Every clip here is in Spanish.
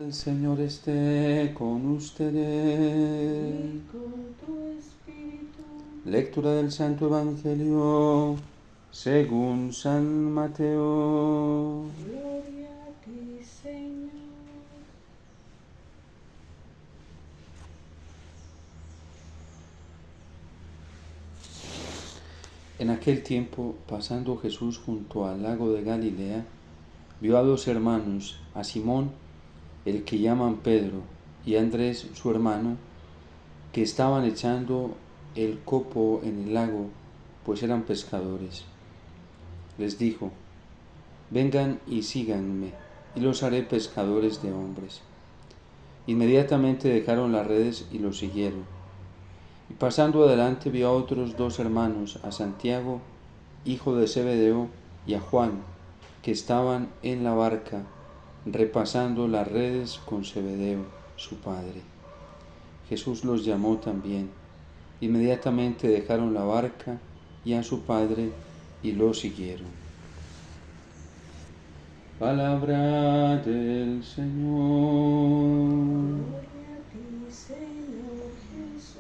El Señor esté con ustedes. Y con tu espíritu. Lectura del Santo Evangelio según San Mateo. Gloria a ti, Señor. En aquel tiempo, pasando Jesús junto al lago de Galilea, vio a dos hermanos, a Simón, el que llaman Pedro, y a Andrés, su hermano, que estaban echando el copo en el lago, pues eran pescadores. Les dijo: vengan y síganme, y los haré pescadores de hombres. Inmediatamente dejaron las redes y los siguieron. Y pasando adelante vio a otros dos hermanos, a Santiago, hijo de Zebedeo, y a Juan, que estaban en la barca, repasando las redes con Zebedeo, su padre. Jesús los llamó también. Inmediatamente dejaron la barca y a su padre y lo siguieron. Palabra del Señor. Gloria a ti, Señor Jesús.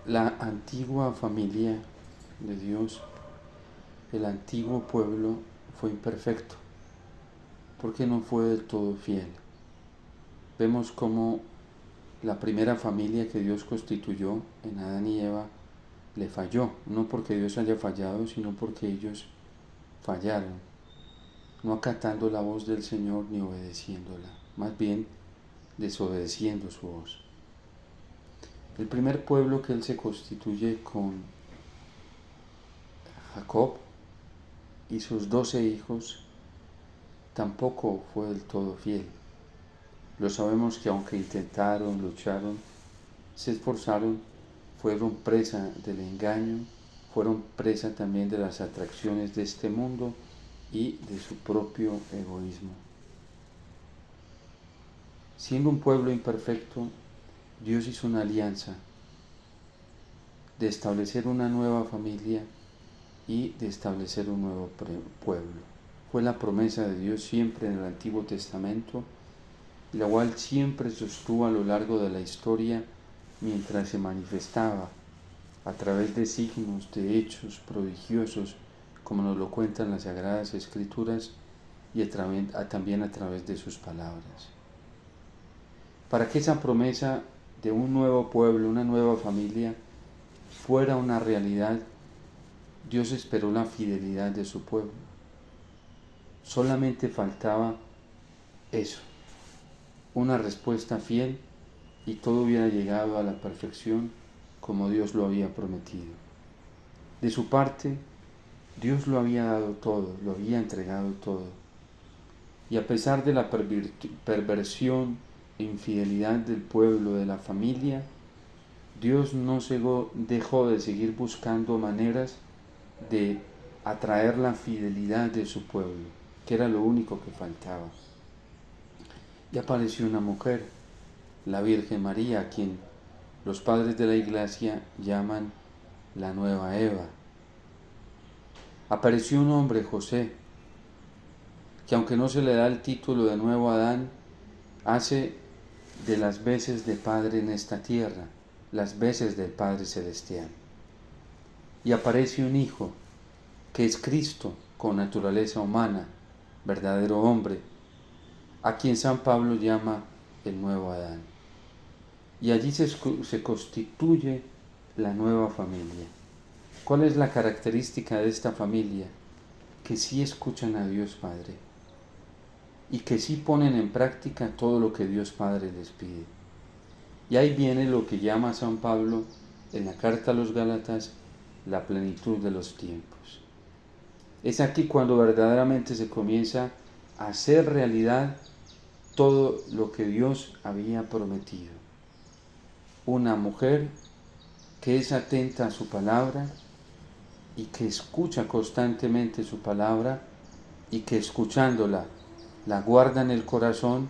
La antigua familia de Dios, el antiguo pueblo, fue imperfecto, porque no fue del todo fiel. Vemos cómo la primera familia que Dios constituyó en Adán y Eva le falló, no porque Dios haya fallado, sino porque ellos fallaron, no acatando la voz del Señor ni obedeciéndola, más bien desobedeciendo su voz. El primer pueblo que Él se constituye con Jacob y sus 12 hijos tampoco fue del todo fiel. Lo sabemos que aunque intentaron, lucharon, se esforzaron, fueron presa del engaño, fueron presa también de las atracciones de este mundo y de su propio egoísmo. Siendo un pueblo imperfecto, Dios hizo una alianza de establecer una nueva familia y de establecer un nuevo pueblo. Fue la promesa de Dios siempre en el Antiguo Testamento, la cual siempre sostuvo a lo largo de la historia mientras se manifestaba a través de signos, de hechos prodigiosos, como nos lo cuentan las Sagradas Escrituras, y también a través de sus palabras. Para que esa promesa de un nuevo pueblo, una nueva familia, fuera una realidad, Dios esperó la fidelidad de su pueblo. Solamente faltaba eso, una respuesta fiel, y todo hubiera llegado a la perfección como Dios lo había prometido. De su parte, Dios lo había dado todo, lo había entregado todo. Y a pesar de la perversión e infidelidad del pueblo, de la familia, Dios no dejó de seguir buscando maneras de atraer la fidelidad de su pueblo, que era lo único que faltaba. Y apareció una mujer, la Virgen María, a quien los padres de la Iglesia llaman la nueva Eva. Apareció un hombre, José, que aunque no se le da el título de nuevo Adán, hace de las veces de Padre en esta tierra, las veces del Padre Celestial. Y aparece un Hijo, que es Cristo, con naturaleza humana, verdadero hombre, a quien San Pablo llama el nuevo Adán. Y allí se constituye la nueva familia. ¿Cuál es la característica de esta familia? Que sí escuchan a Dios Padre y que sí ponen en práctica todo lo que Dios Padre les pide. Y ahí viene lo que llama San Pablo en la carta a los Gálatas la plenitud de los tiempos. Es aquí cuando verdaderamente se comienza a hacer realidad todo lo que Dios había prometido. Una mujer que es atenta a su palabra y que escucha constantemente su palabra y que escuchándola la guarda en el corazón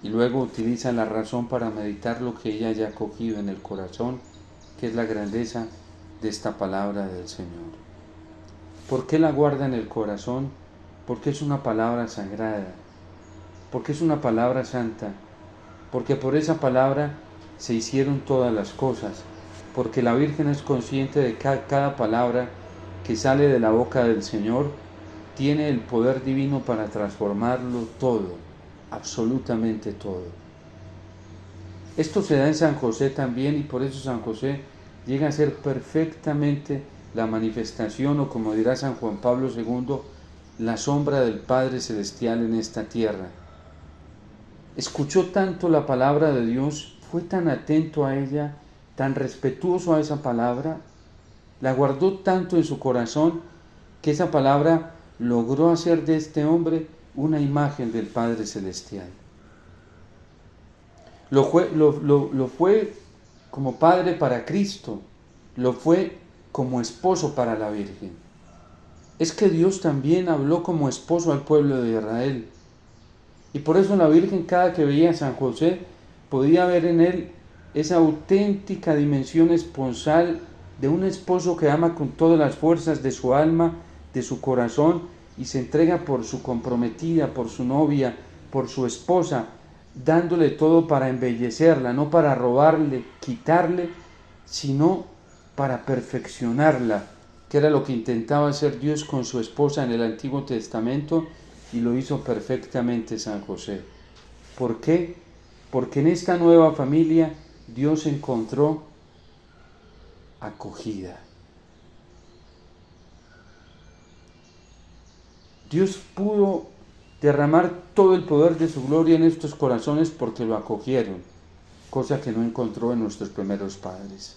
y luego utiliza la razón para meditar lo que ella haya cogido en el corazón, que es la grandeza de esta palabra del Señor. ¿Por qué la guarda en el corazón? Porque es una palabra sagrada, porque es una palabra santa, porque por esa palabra se hicieron todas las cosas, porque la Virgen es consciente de que cada palabra que sale de la boca del Señor tiene el poder divino para transformarlo todo, absolutamente todo. Esto se da en San José también, y por eso San José llega a ser perfectamente la manifestación, o como dirá San Juan Pablo II, la sombra del Padre Celestial en esta tierra. Escuchó tanto la palabra de Dios, fue tan atento a ella, tan respetuoso a esa palabra, la guardó tanto en su corazón, que esa palabra logró hacer de este hombre una imagen del Padre Celestial. Lo fue como padre para Cristo, lo fue como esposo para la Virgen. Es que Dios también habló como esposo al pueblo de Israel. Y por eso la Virgen, cada que veía a San José, podía ver en él esa auténtica dimensión esponsal de un esposo que ama con todas las fuerzas de su alma, de su corazón, y se entrega por su comprometida, por su novia, por su esposa, dándole todo para embellecerla, no para robarle, quitarle, sino para perfeccionarla, que era lo que intentaba hacer Dios con su esposa en el Antiguo Testamento, y lo hizo perfectamente San José. ¿Por qué? Porque en esta nueva familia Dios encontró acogida. Dios pudo derramar todo el poder de su gloria en estos corazones porque lo acogieron, cosa que no encontró en nuestros primeros padres.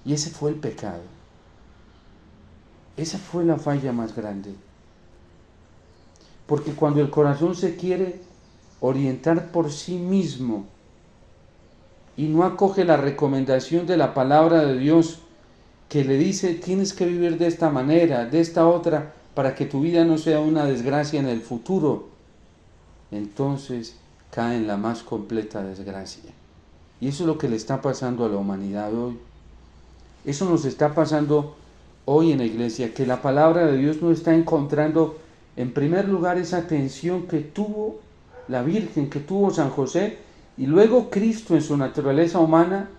Y ese fue el pecado. Esa fue la falla más grande. Porque cuando el corazón se quiere orientar por sí mismo y no acoge la recomendación de la palabra de Dios, que le dice, tienes que vivir de esta manera, de esta otra, para que tu vida no sea una desgracia en el futuro, entonces cae en la más completa desgracia. Y eso es lo que le está pasando a la humanidad hoy. Eso nos está pasando hoy en la iglesia, que la palabra de Dios no está encontrando en primer lugar esa atención que tuvo la Virgen, que tuvo San José, y luego Cristo en su naturaleza humana,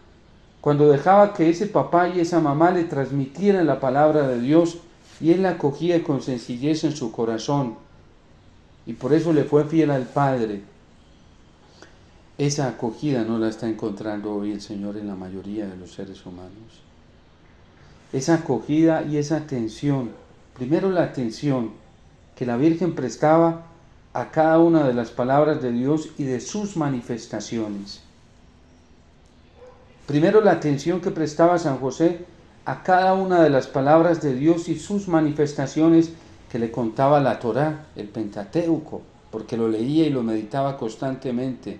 cuando dejaba que ese papá y esa mamá le transmitieran la palabra de Dios, y él la acogía con sencillez en su corazón, y por eso le fue fiel al Padre. Esa acogida no la está encontrando hoy el Señor en la mayoría de los seres humanos. Esa acogida y esa atención, primero la atención que la Virgen prestaba a cada una de las palabras de Dios y de sus manifestaciones. Primero la atención que prestaba San José a cada una de las palabras de Dios y sus manifestaciones que le contaba la Torá, el Pentateuco, porque lo leía y lo meditaba constantemente,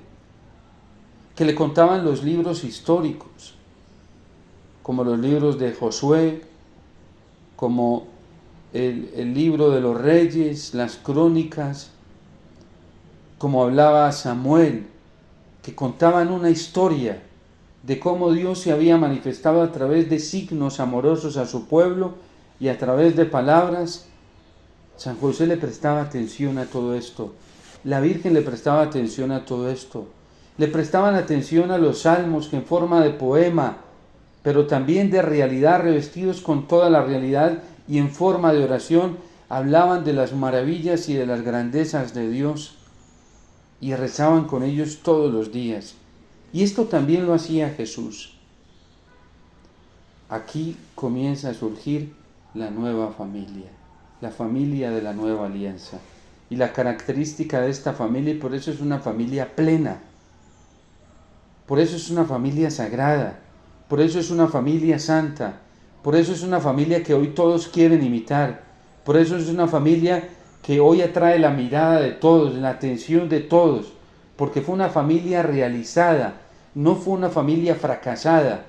que le contaban los libros históricos, como los libros de Josué, como el libro de los reyes, las crónicas, como hablaba Samuel, que contaban una historia de cómo Dios se había manifestado a través de signos amorosos a su pueblo y a través de palabras. San José le prestaba atención a todo esto. La Virgen le prestaba atención a todo esto. Le prestaban atención a los salmos que en forma de poema, pero también de realidad, revestidos con toda la realidad y en forma de oración, hablaban de las maravillas y de las grandezas de Dios y rezaban con ellos todos los días. Y esto también lo hacía Jesús. Aquí comienza a surgir la nueva familia, la familia de la nueva alianza. Y la característica de esta familia, y por eso es una familia plena, por eso es una familia sagrada, por eso es una familia santa, por eso es una familia que hoy todos quieren imitar, por eso es una familia que hoy atrae la mirada de todos, la atención de todos, porque fue una familia realizada, no fue una familia fracasada,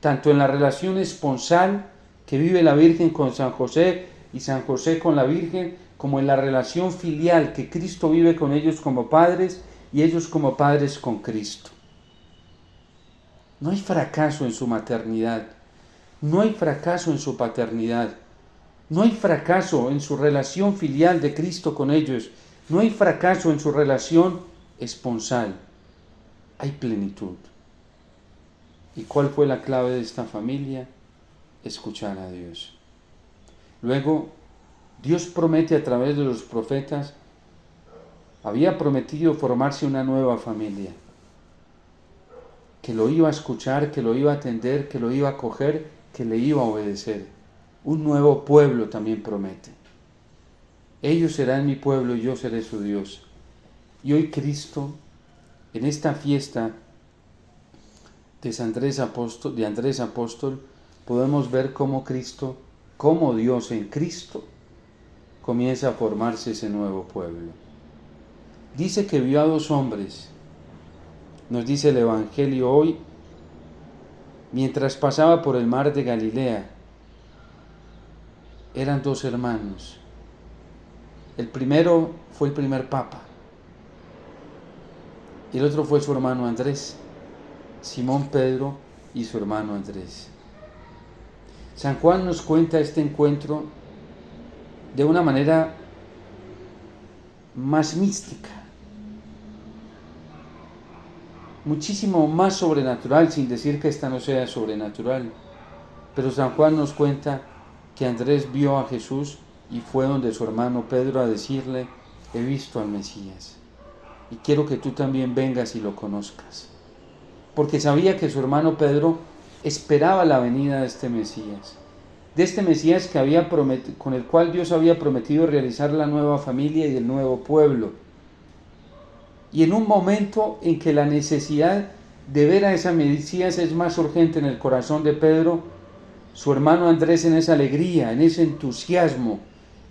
tanto en la relación esponsal que vive la Virgen con San José y San José con la Virgen, como en la relación filial que Cristo vive con ellos como padres y ellos como padres con Cristo. No hay fracaso en su maternidad, no hay fracaso en su paternidad, no hay fracaso en su relación filial de Cristo con ellos, no hay fracaso en su relación esponsal, hay plenitud. ¿Y cuál fue la clave de esta familia? Escuchar a Dios. Luego, Dios promete a través de los profetas, había prometido formarse una nueva familia, que lo iba a escuchar, que lo iba a atender, que lo iba a acoger, que le iba a obedecer. Un nuevo pueblo también promete. Ellos serán mi pueblo y yo seré su Dios. Y hoy Cristo, en esta fiesta de Andrés Apóstol, podemos ver cómo Cristo, cómo Dios en Cristo comienza a formarse ese nuevo pueblo. Dice que vio a dos hombres, nos dice el Evangelio hoy, mientras pasaba por el mar de Galilea. Eran dos hermanos. El primero fue el primer papa, y el otro fue su hermano Andrés, Simón Pedro y su hermano Andrés. San Juan nos cuenta este encuentro de una manera más mística, muchísimo más sobrenatural, sin decir que esta no sea sobrenatural. Pero San Juan nos cuenta que Andrés vio a Jesús y fue donde su hermano Pedro a decirle: he visto al Mesías y quiero que tú también vengas y lo conozcas. Porque sabía que su hermano Pedro esperaba la venida de este Mesías que con el cual Dios había prometido realizar la nueva familia y el nuevo pueblo. Y en un momento en que la necesidad de ver a ese Mesías es más urgente en el corazón de Pedro, su hermano Andrés, en esa alegría, en ese entusiasmo,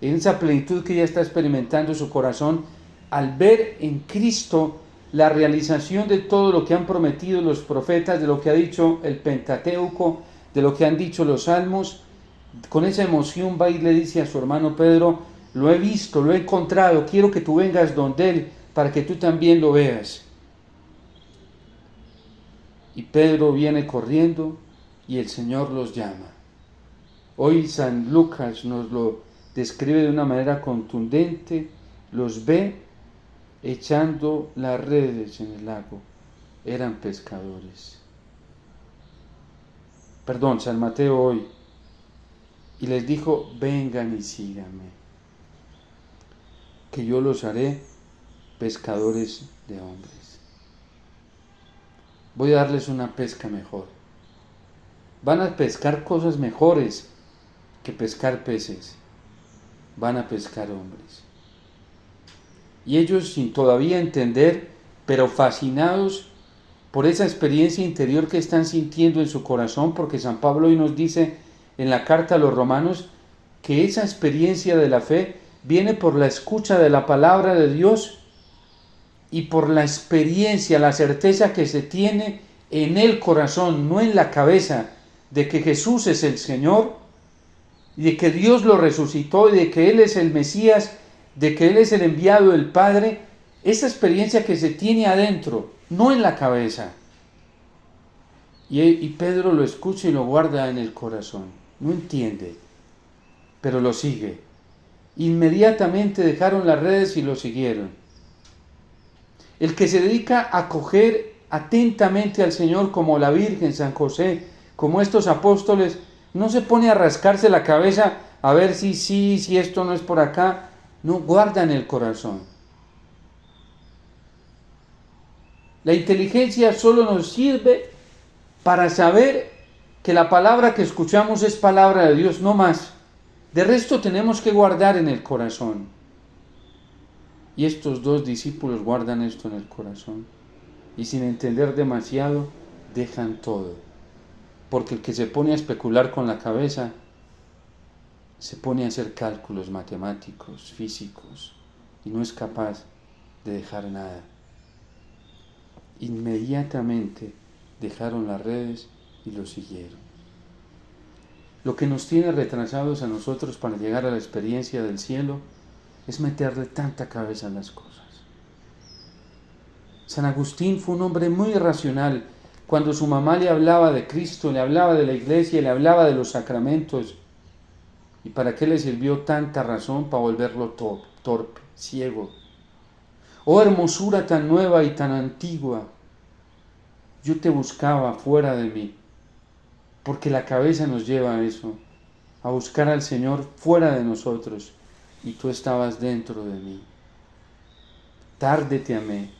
en esa plenitud que ya está experimentando su corazón, al ver en Cristo la realización de todo lo que han prometido los profetas, de lo que ha dicho el Pentateuco, de lo que han dicho los Salmos, con esa emoción va y le dice a su hermano Pedro: lo he visto, lo he encontrado, quiero que tú vengas donde él para que tú también lo veas. Y Pedro viene corriendo y el Señor los llama. Hoy San Lucas nos lo describe de una manera contundente, los ve echando las redes en el lago, eran pescadores. San Mateo hoy, y les dijo: vengan y síganme, que yo los haré pescadores de hombres. Voy a darles una pesca mejor. Van a pescar cosas mejores que pescar peces. Van a pescar hombres. Y ellos, sin todavía entender, pero fascinados por esa experiencia interior que están sintiendo en su corazón, porque San Pablo hoy nos dice en la carta a los romanos que esa experiencia de la fe viene por la escucha de la palabra de Dios y por la experiencia, la certeza que se tiene en el corazón, no en la cabeza, de que Jesús es el Señor, y de que Dios lo resucitó, y de que Él es el Mesías, de que Él es el enviado del Padre. Esa experiencia que se tiene adentro, no en la cabeza. Y Pedro lo escucha y lo guarda en el corazón. No entiende, pero lo sigue. Inmediatamente dejaron las redes y lo siguieron. El que se dedica a acoger atentamente al Señor, como la Virgen, San José, como estos apóstoles, no se pone a rascarse la cabeza a ver si esto no es por acá. No, guarda en el corazón. La inteligencia solo nos sirve para saber que la palabra que escuchamos es palabra de Dios, no más. De resto tenemos que guardar en el corazón. Y estos dos discípulos guardan esto en el corazón. Y sin entender demasiado, dejan todo. Porque el que se pone a especular con la cabeza, se pone a hacer cálculos matemáticos, físicos, y no es capaz de dejar nada. Inmediatamente dejaron las redes y lo siguieron. Lo que nos tiene retrasados a nosotros para llegar a la experiencia del cielo es meterle tanta cabeza a las cosas. San Agustín fue un hombre muy racional. Cuando su mamá le hablaba de Cristo, le hablaba de la iglesia, le hablaba de los sacramentos, ¿y para qué le sirvió tanta razón? Para volverlo torpe, ciego. Oh hermosura tan nueva y tan antigua, yo te buscaba fuera de mí, porque la cabeza nos lleva a eso, a buscar al Señor fuera de nosotros, y tú estabas dentro de mí. Tarde te amé,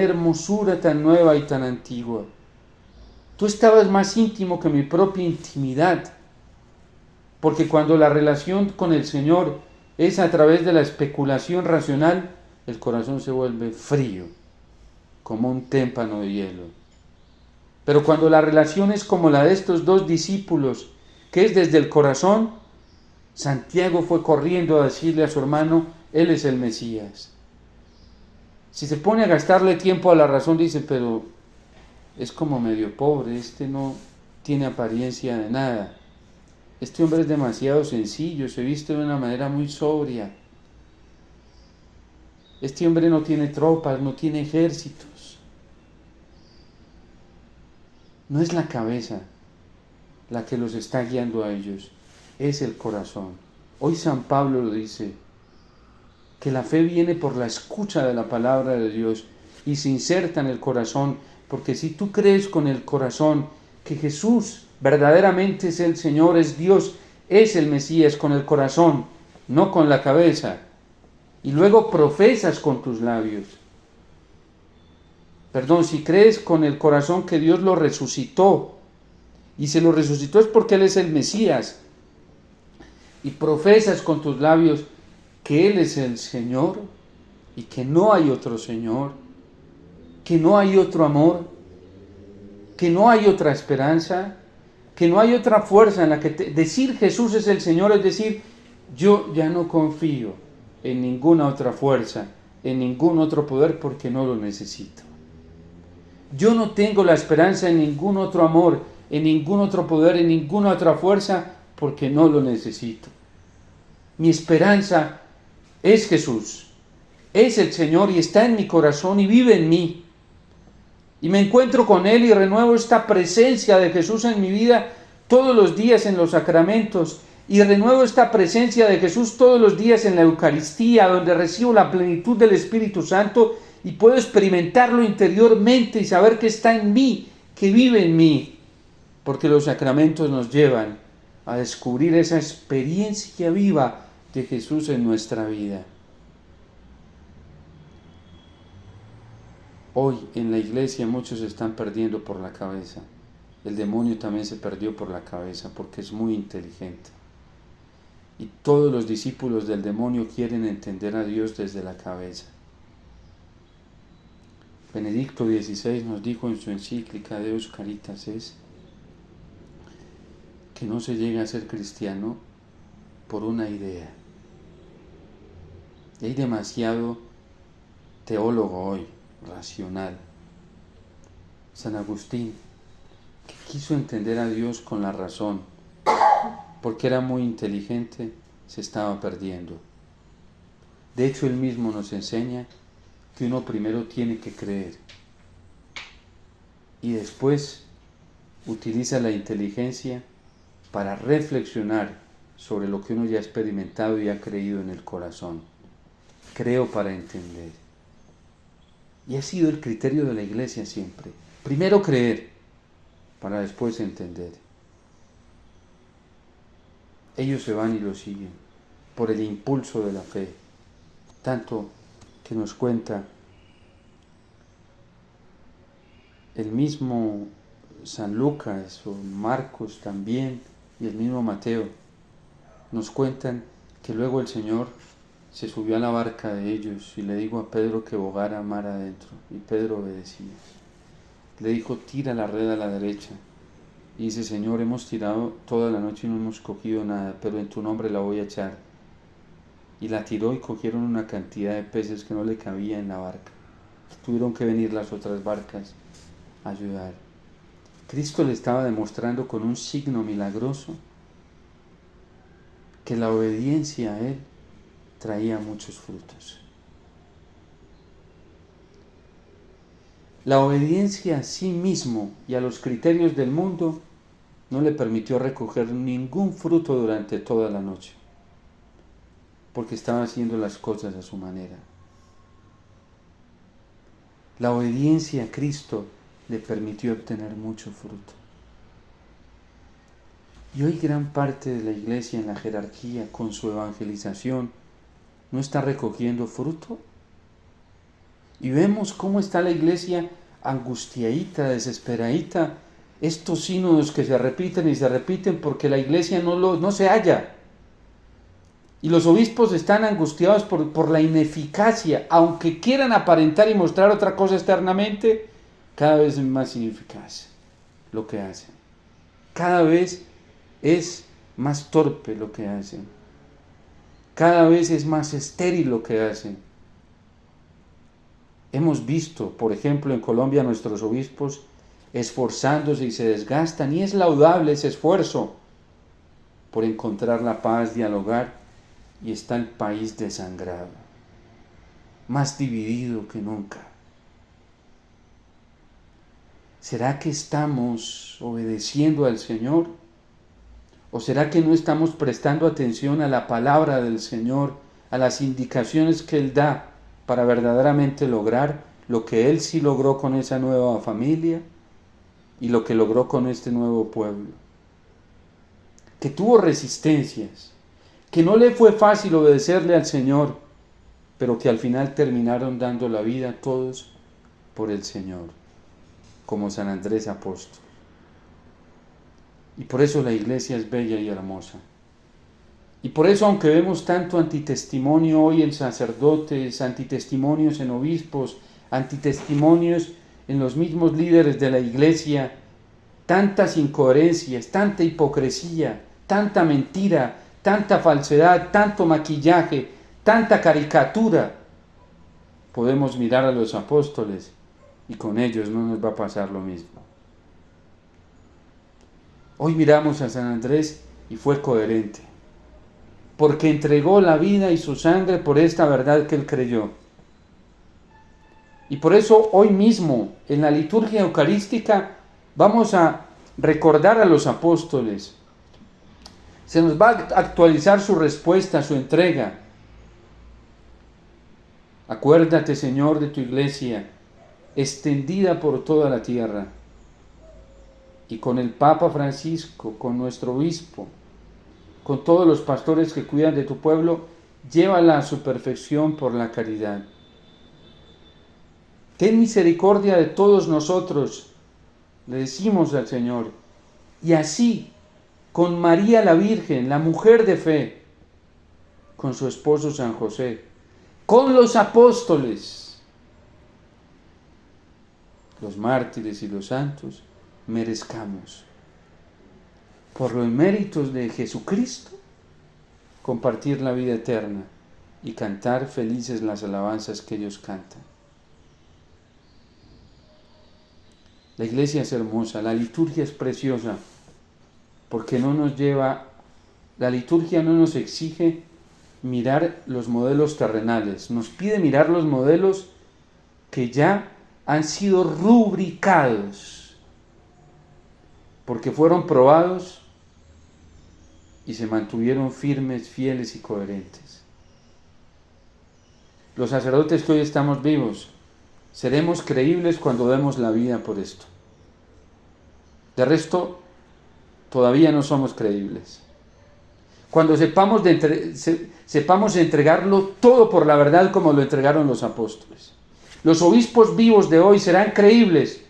hermosura tan nueva y tan antigua. Tú estabas más íntimo que mi propia intimidad, porque cuando la relación con el Señor es a través de la especulación racional, el corazón se vuelve frío, como un témpano de hielo. Pero cuando la relación es como la de estos dos discípulos, que es desde el corazón, Santiago fue corriendo a decirle a su hermano, Él es el Mesías. Si se pone a gastarle tiempo a la razón, dice, pero es como medio pobre, este no tiene apariencia de nada. Este hombre es demasiado sencillo, se viste de una manera muy sobria. Este hombre no tiene tropas, no tiene ejércitos. No es la cabeza la que los está guiando a ellos, es el corazón. Hoy San Pablo lo dice, que la fe viene por la escucha de la palabra de Dios y se inserta en el corazón, porque si tú crees con el corazón que Jesús verdaderamente es el Señor, es Dios, es el Mesías con el corazón, no con la cabeza, y luego profesas con tus labios. Si crees con el corazón que Dios lo resucitó, y se lo resucitó es porque Él es el Mesías, y profesas con tus labios que Él es el Señor y que no hay otro Señor, que no hay otro amor, que no hay otra esperanza, que no hay otra fuerza en la que decir Jesús es el Señor, es decir, yo ya no confío en ninguna otra fuerza, en ningún otro poder porque no lo necesito. Yo no tengo la esperanza en ningún otro amor, en ningún otro poder, en ninguna otra fuerza porque no lo necesito. Mi esperanza es Jesús, es el Señor y está en mi corazón y vive en mí. Y me encuentro con Él y renuevo esta presencia de Jesús en mi vida todos los días en los sacramentos. Y renuevo esta presencia de Jesús todos los días en la Eucaristía, donde recibo la plenitud del Espíritu Santo y puedo experimentarlo interiormente y saber que está en mí, que vive en mí. Porque los sacramentos nos llevan a descubrir esa experiencia viva de Jesús en nuestra vida. Hoy en la iglesia muchos se están perdiendo por la cabeza. El demonio también se perdió por la cabeza porque es muy inteligente. Y todos los discípulos del demonio quieren entender a Dios desde la cabeza. Benedicto XVI nos dijo en su encíclica Deus Caritas es que no se llega a ser cristiano por una idea. Y hay demasiado teólogo hoy, racional. San Agustín, que quiso entender a Dios con la razón, porque era muy inteligente, se estaba perdiendo. De hecho, él mismo nos enseña que uno primero tiene que creer y después utiliza la inteligencia para reflexionar sobre lo que uno ya ha experimentado y ha creído en el corazón. Creo para entender. Y ha sido el criterio de la Iglesia siempre. Primero creer, para después entender. Ellos se van y lo siguen, por el impulso de la fe. Tanto que nos cuenta el mismo San Lucas o Marcos también, y el mismo Mateo, nos cuentan que luego el Señor se subió a la barca de ellos y le dijo a Pedro que bogara mar adentro, y Pedro obedecía. Le dijo, tira la red a la derecha. Y dice, Señor, hemos tirado toda la noche y no hemos cogido nada, pero en tu nombre la voy a echar. Y la tiró y cogieron una cantidad de peces que no le cabía en la barca. Tuvieron que venir las otras barcas a ayudar. Cristo le estaba demostrando con un signo milagroso que la obediencia a Él traía muchos frutos. La obediencia a sí mismo y a los criterios del mundo no le permitió recoger ningún fruto durante toda la noche, porque estaba haciendo las cosas a su manera. La obediencia a Cristo le permitió obtener mucho fruto. Y hoy gran parte de la iglesia en la jerarquía, con su evangelización, no está recogiendo fruto. Y vemos cómo está la iglesia angustiadita, desesperadita. Estos sínodos que se repiten y se repiten porque la iglesia no se halla. Y los obispos están angustiados por la ineficacia. Aunque quieran aparentar y mostrar otra cosa externamente, cada vez es más ineficaz lo que hacen. Cada vez es más torpe lo que hacen. Cada vez es más estéril lo que hacen. Hemos visto, por ejemplo, en Colombia nuestros obispos esforzándose y se desgastan, y es laudable ese esfuerzo por encontrar la paz, dialogar, y está el país desangrado, más dividido que nunca. ¿Será que estamos obedeciendo al Señor? ¿O será que no estamos prestando atención a la palabra del Señor, a las indicaciones que Él da para verdaderamente lograr lo que Él sí logró con esa nueva familia y lo que logró con este nuevo pueblo? Que tuvo resistencias, que no le fue fácil obedecerle al Señor, pero que al final terminaron dando la vida todos por el Señor, como San Andrés Apóstol. Y por eso la iglesia es bella y hermosa. Y por eso, aunque vemos tanto antitestimonio hoy en sacerdotes, antitestimonios en obispos, antitestimonios en los mismos líderes de la iglesia, tantas incoherencias, tanta hipocresía, tanta mentira, tanta falsedad, tanto maquillaje, tanta caricatura, podemos mirar a los apóstoles y con ellos no nos va a pasar lo mismo. Hoy miramos a San Andrés y fue coherente, porque entregó la vida y su sangre por esta verdad que él creyó. Y por eso hoy mismo, en la liturgia eucarística, vamos a recordar a los apóstoles. Se nos va a actualizar su respuesta, su entrega. Acuérdate, Señor, de tu iglesia, extendida por toda la tierra, y con el Papa Francisco, con nuestro obispo, con todos los pastores que cuidan de tu pueblo, llévala a su perfección por la caridad. Ten misericordia de todos nosotros, le decimos al Señor, y así, con María la Virgen, la mujer de fe, con su esposo San José, con los apóstoles, los mártires y los santos, merezcamos, por los méritos de Jesucristo, compartir la vida eterna y cantar felices las alabanzas que ellos cantan. La iglesia es hermosa, la liturgia es preciosa, porque la liturgia no nos exige mirar los modelos terrenales, nos pide mirar los modelos que ya han sido rubricados, porque fueron probados y se mantuvieron firmes, fieles y coherentes. Los sacerdotes que hoy estamos vivos, seremos creíbles cuando demos la vida por esto. De resto, todavía no somos creíbles. Cuando sepamos entregarlo todo por la verdad como lo entregaron los apóstoles. Los obispos vivos de hoy serán creíbles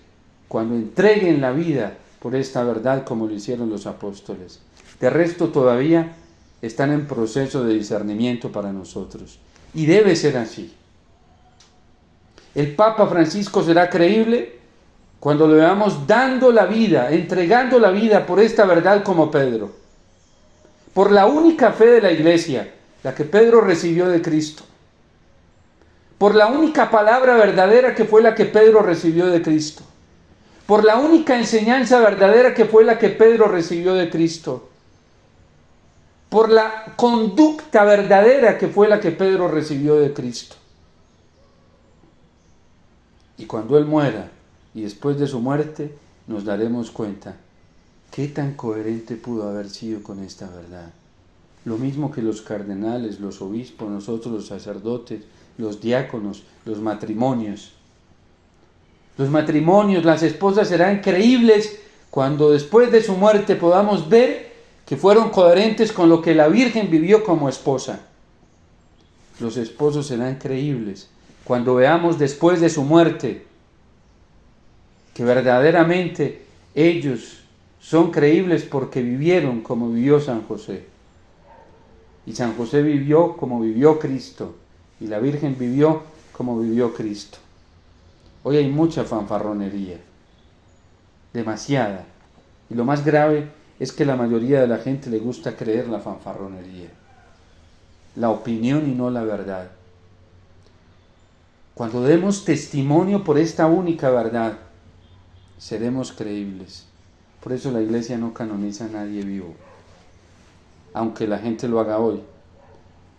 cuando entreguen la vida por esta verdad como lo hicieron los apóstoles. De resto, todavía están en proceso de discernimiento para nosotros. Y debe ser así. El Papa Francisco será creíble cuando lo veamos dando la vida, entregando la vida por esta verdad como Pedro. Por la única fe de la iglesia, la que Pedro recibió de Cristo. Por la única palabra verdadera que fue la que Pedro recibió de Cristo. Por la única enseñanza verdadera que fue la que Pedro recibió de Cristo. por la conducta verdadera que fue la que Pedro recibió de Cristo. Y cuando Él muera, y después de su muerte, nos daremos cuenta qué tan coherente pudo haber sido con esta verdad. Lo mismo que los cardenales, los obispos, nosotros los sacerdotes, los diáconos, los matrimonios. Los matrimonios, las esposas serán creíbles cuando después de su muerte podamos ver que fueron coherentes con lo que la Virgen vivió como esposa. Los esposos serán creíbles cuando veamos después de su muerte que verdaderamente ellos son creíbles porque vivieron como vivió San José. Y San José vivió como vivió Cristo. Y la Virgen vivió como vivió Cristo. Hoy hay mucha fanfarronería. Demasiada. Y lo más grave es que la mayoría de la gente le gusta creer la fanfarronería. La opinión y no la verdad. Cuando demos testimonio por esta única verdad, seremos creíbles. Por eso la Iglesia no canoniza a nadie vivo, aunque la gente lo haga hoy.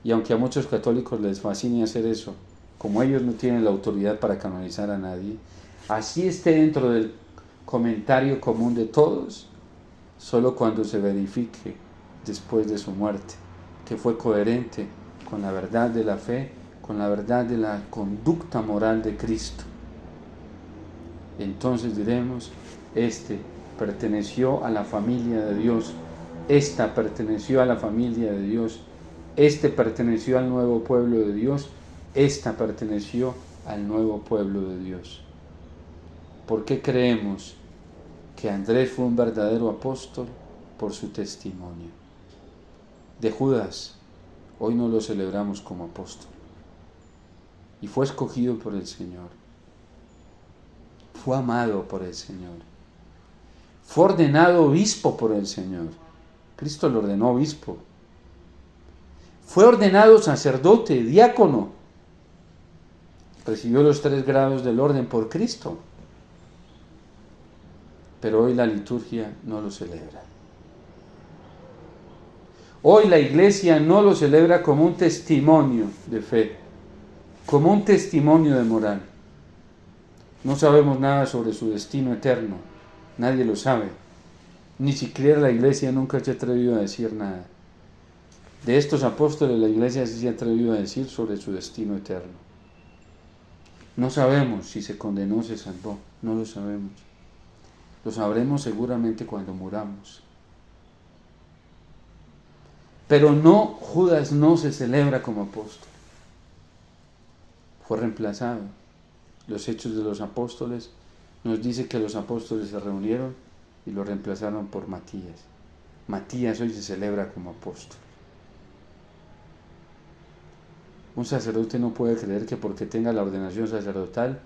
Y aunque a muchos católicos les fascine hacer eso, como ellos no tienen la autoridad para canonizar a nadie, así esté dentro del comentario común de todos, solo cuando se verifique después de su muerte, que fue coherente con la verdad de la fe, con la verdad de la conducta moral de Cristo. Entonces diremos, este perteneció a la familia de Dios, esta perteneció a la familia de Dios, este perteneció al nuevo pueblo de Dios, esta perteneció al nuevo pueblo de Dios. ¿Por qué creemos que Andrés fue un verdadero apóstol? Por su testimonio. De Judas, hoy no lo celebramos como apóstol. Y fue escogido por el Señor. Fue amado por el Señor. Fue ordenado obispo por el Señor. Cristo lo ordenó obispo. Fue ordenado sacerdote, diácono. Recibió los 3 grados del orden por Cristo. Pero hoy la liturgia no lo celebra. Hoy la Iglesia no lo celebra como un testimonio de fe, como un testimonio de moral. No sabemos nada sobre su destino eterno. Nadie lo sabe. Ni siquiera la Iglesia nunca se ha atrevido a decir nada. De estos apóstoles la Iglesia sí se ha atrevido a decir sobre su destino eterno. No sabemos si se condenó o se salvó. No lo sabemos. Lo sabremos seguramente cuando muramos. Pero no, Judas no se celebra como apóstol. Fue reemplazado. Los Hechos de los Apóstoles nos dice que los apóstoles se reunieron y lo reemplazaron por Matías. Matías hoy se celebra como apóstol. Un sacerdote no puede creer que porque tenga la ordenación sacerdotal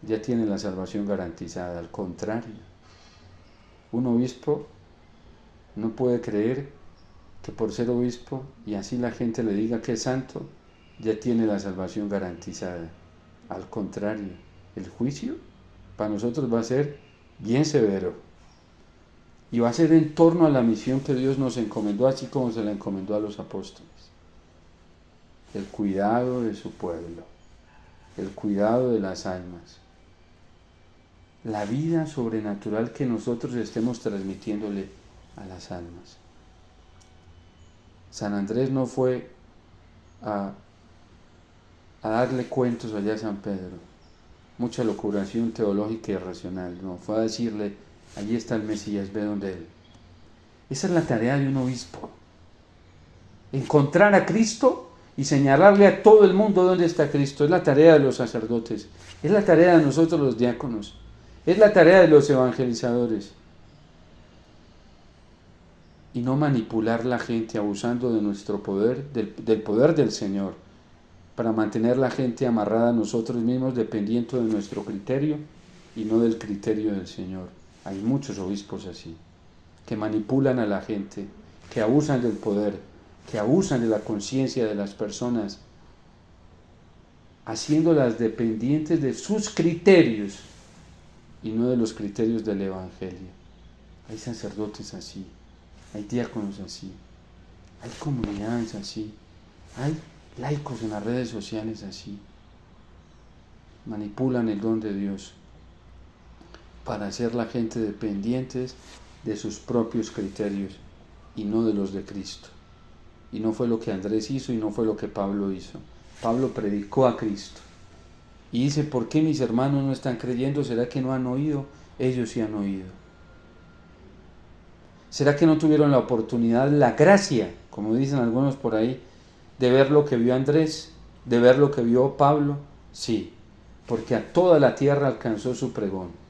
ya tiene la salvación garantizada. Al contrario, un obispo no puede creer que por ser obispo y así la gente le diga que es santo, ya tiene la salvación garantizada. Al contrario, el juicio para nosotros va a ser bien severo y va a ser en torno a la misión que Dios nos encomendó, así como se la encomendó a los apóstoles. El cuidado de su pueblo, el cuidado de las almas, la vida sobrenatural que nosotros estemos transmitiéndole a las almas. San Andrés no fue a darle cuentos allá a San Pedro, mucha locuración teológica y racional, no, fue a decirle, allí está el Mesías, ve donde él. Esa es la tarea de un obispo, encontrar a Cristo y señalarle a todo el mundo dónde está Cristo. Es la tarea de los sacerdotes, es la tarea de nosotros los diáconos, es la tarea de los evangelizadores. Y no manipular la gente abusando de nuestro poder, del poder del Señor, para mantener la gente amarrada a nosotros mismos, dependiendo de nuestro criterio y no del criterio del Señor. Hay muchos obispos así, que manipulan a la gente, que abusan del poder, que abusan de la conciencia de las personas, haciéndolas dependientes de sus criterios y no de los criterios del Evangelio. Hay sacerdotes así, hay diáconos así. Hay comunidades así, hay laicos en las redes sociales así. Manipulan el don de Dios para hacer la gente dependientes de sus propios criterios y no de los de Cristo. Y no fue lo que Andrés hizo y no fue lo que Pablo hizo. Pablo predicó a Cristo. Y dice, ¿por qué mis hermanos no están creyendo? ¿Será que no han oído? Ellos sí han oído. ¿Será que no tuvieron la oportunidad, la gracia, como dicen algunos por ahí, de ver lo que vio Andrés, de ver lo que vio Pablo? Sí, porque a toda la tierra alcanzó su pregón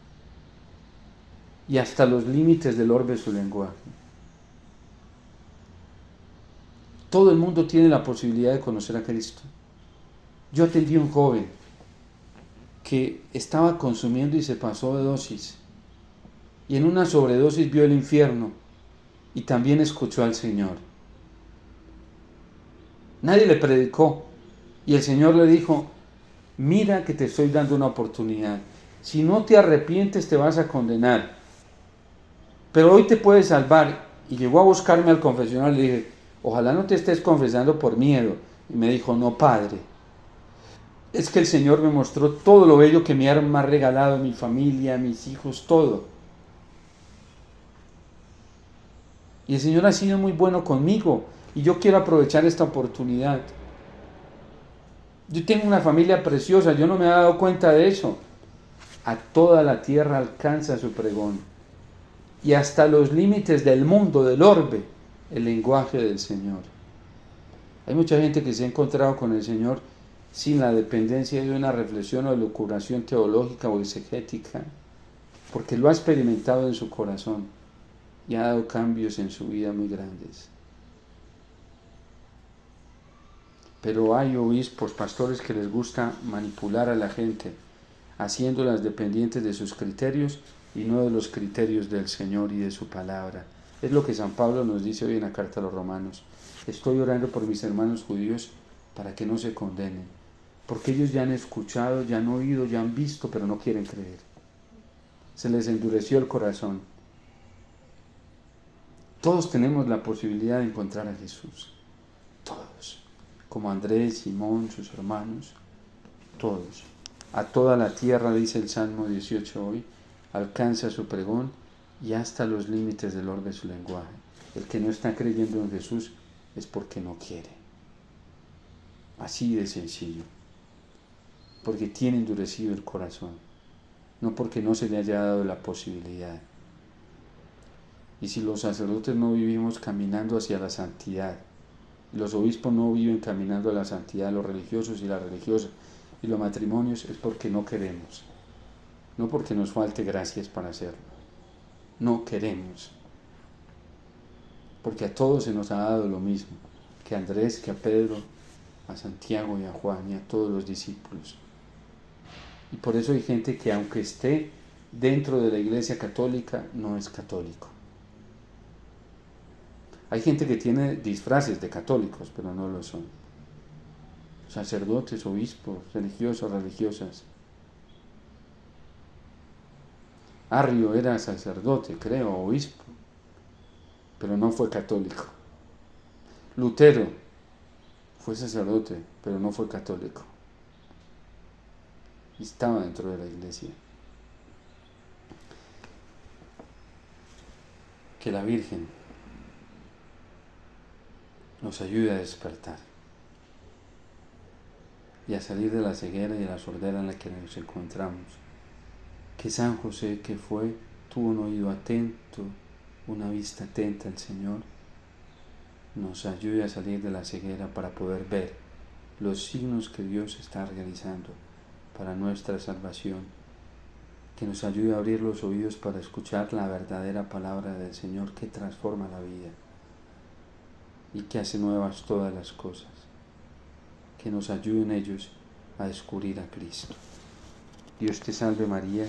y hasta los límites del orbe su lenguaje. Todo el mundo tiene la posibilidad de conocer a Cristo. Yo atendí a un joven que estaba consumiendo y se pasó de dosis, y en una sobredosis vio el infierno y también escuchó al Señor. Nadie le predicó y el Señor le dijo, mira que te estoy dando una oportunidad, si no te arrepientes te vas a condenar, pero hoy te puedes salvar. Y llegó a buscarme al confesionario y le dije, ojalá no te estés confesando por miedo. Y me dijo, no, Padre, es que el Señor me mostró todo lo bello que me ha regalado, mi familia, mis hijos, todo. Y el Señor ha sido muy bueno conmigo y yo quiero aprovechar esta oportunidad. Yo tengo una familia preciosa, yo no me he dado cuenta de eso. A toda la tierra alcanza su pregón y hasta los límites del mundo, del orbe, el lenguaje del Señor. Hay mucha gente que se ha encontrado con el Señor sin la dependencia de una reflexión o elucubración teológica o exegética, porque lo ha experimentado en su corazón y ha dado cambios en su vida muy grandes. Pero hay obispos, pastores que les gusta manipular a la gente, haciéndolas dependientes de sus criterios y no de los criterios del Señor y de su palabra. Es lo que San Pablo nos dice hoy en la carta a los Romanos. Estoy orando por mis hermanos judíos para que no se condenen, porque ellos ya han escuchado, ya han oído, ya han visto, pero no quieren creer. Se les endureció el corazón. Todos tenemos la posibilidad de encontrar a Jesús. Todos. Como Andrés, Simón, sus hermanos. Todos. A toda la tierra, dice el Salmo 18 hoy, alcanza su pregón y hasta los límites del orbe de su lenguaje. El que no está creyendo en Jesús es porque no quiere. Así de sencillo. Porque tiene endurecido el corazón. No porque no se le haya dado la posibilidad. Y si los sacerdotes no vivimos caminando hacia la santidad, los obispos no viven caminando a la santidad, los religiosos y las religiosas y los matrimonios, es porque no queremos. No porque nos falte gracias para hacerlo. No queremos. Porque a todos se nos ha dado lo mismo, que a Andrés, que a Pedro, a Santiago y a Juan y a todos los discípulos. Y por eso hay gente que aunque esté dentro de la Iglesia Católica, no es católico. Hay gente que tiene disfraces de católicos, pero no lo son. Sacerdotes, obispos, religiosos, religiosas. Arrio era sacerdote, creo, obispo, pero no fue católico. Lutero fue sacerdote, pero no fue católico. Y estaba dentro de la iglesia. Que la Virgen nos ayude a despertar y a salir de la ceguera y de la sordera en la que nos encontramos. Que San José, que tuvo un oído atento, una vista atenta al Señor, nos ayude a salir de la ceguera para poder ver los signos que Dios está realizando para nuestra salvación. Que nos ayude a abrir los oídos para escuchar la verdadera palabra del Señor que transforma la vida y que hace nuevas todas las cosas. Que nos ayuden ellos a descubrir a Cristo. Dios te salve María,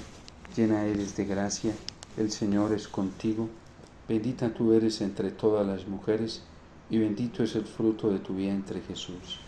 llena eres de gracia, el Señor es contigo, bendita tú eres entre todas las mujeres y bendito es el fruto de tu vientre Jesús.